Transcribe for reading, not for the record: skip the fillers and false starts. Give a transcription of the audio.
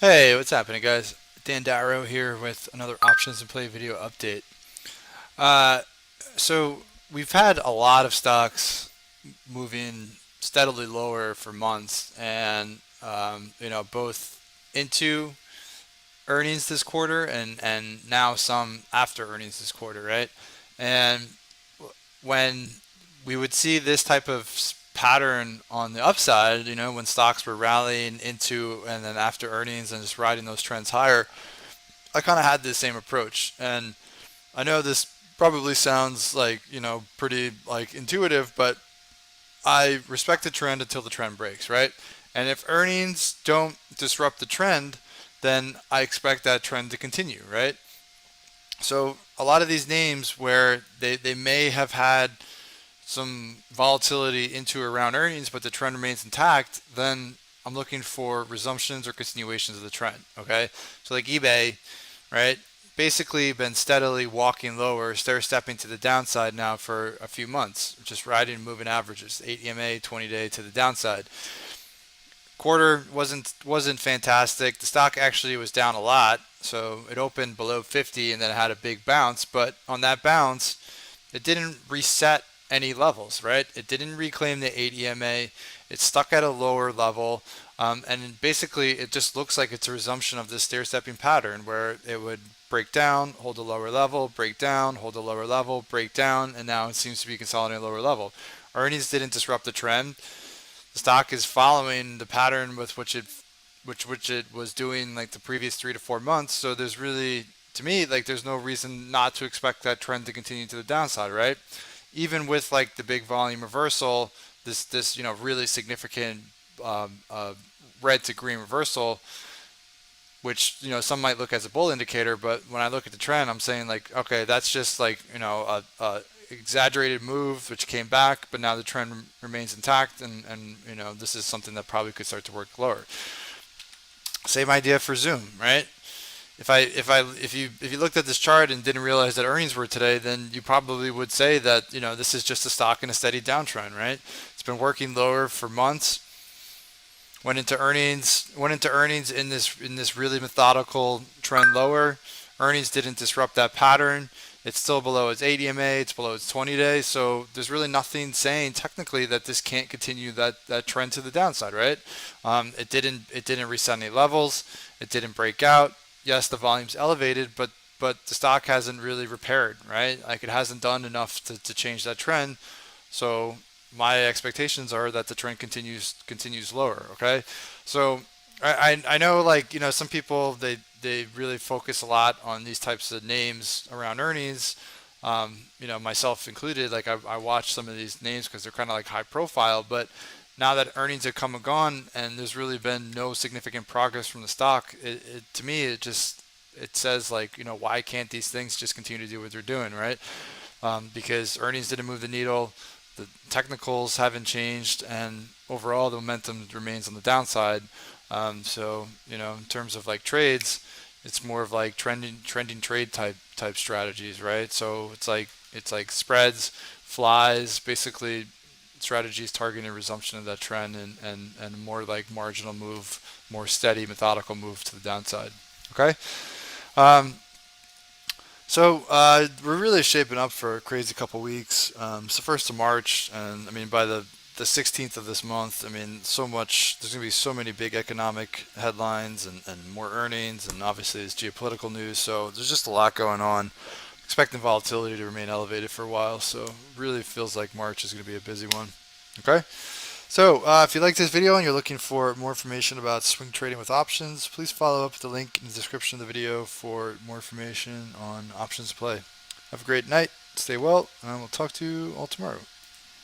Hey, what's happening, guys? Dan Darrow here with another Options and Play video update. Uh, so we've had a lot of stocks moving steadily lower for months, and both into earnings this quarter and now some after earnings this quarter, right? And when we would see this type of pattern on the upside, when stocks were rallying into and then after earnings and just riding those trends higher, I kind of had the same approach. And I know this probably sounds like, pretty like intuitive, but I respect the trend until the trend breaks, right? And if earnings don't disrupt the trend, then I expect that trend to continue, right? So a lot of these names where they may have had some volatility into or around earnings, but the trend remains intact, then I'm looking for resumptions or continuations of the trend. Okay, so like eBay, right? Basically been steadily walking lower, stair stepping to the downside now for a few months, just riding moving averages, 8 EMA, 20-day to the downside. Quarter wasn't fantastic. The stock actually was down a lot, so it opened below 50 and then it had a big bounce. But on that bounce, it didn't reset any levels, right? It didn't reclaim the 8 EMA. It stuck at a lower level. And basically, it just looks like it's a resumption of this stair-stepping pattern where it would break down, hold a lower level, break down, hold a lower level, break down, and now it seems to be consolidating a lower level. Earnings didn't disrupt the trend. The stock is following the pattern with which it was doing like the previous 3 to 4 months. So there's really, to me, like there's no reason not to expect that trend to continue to the downside, right? Even with like the big volume reversal, this really significant red to green reversal, which some might look as a bull indicator, but when I look at the trend, I'm saying like, okay, that's just like a exaggerated move which came back, but now the trend remains intact, and this is something that probably could start to work lower. Same idea for Zoom, right? If you looked at this chart and didn't realize that earnings were today, then you probably would say that this is just a stock in a steady downtrend, right? It's been working lower for months. Went into earnings in this really methodical trend lower. Earnings didn't disrupt that pattern. It's still below its 8 EMA. It's below its 20-day. So there's really nothing saying technically that this can't continue that trend to the downside, right? It didn't reset any levels. It didn't break out. Yes, the volume's elevated, but the stock hasn't really repaired, right? Like it hasn't done enough to change that trend. So my expectations are that the trend continues lower. Okay, so I know like some people they really focus a lot on these types of names around earnings. Myself included. Like I watch some of these names because they're kind of like high profile, but now that earnings have come and gone and there's really been no significant progress from the stock, to me it says like why can't these things just continue to do what they're doing, right? Because earnings didn't move the needle, the technicals haven't changed, and overall the momentum remains on the downside. So in terms of like trades, it's more of like trending trade type strategies, right? So it's like spreads, flies, basically strategies targeting a resumption of that trend and more like marginal move, more steady methodical move to the downside. Okay. Um, so we're really shaping up for a crazy couple weeks. It's the 1st of March, and I mean by the 16th of this month, I mean so much. There's gonna be so many big economic headlines and more earnings, and obviously there's geopolitical news. So there's just a lot going on. Expecting volatility to remain elevated for a while. So really feels like March is gonna be a busy one. Okay. So if you like this video and you're looking for more information about swing trading with options, please follow up with the link in the description of the video for more information on options play. Have a great night, stay well, and I will talk to you all tomorrow.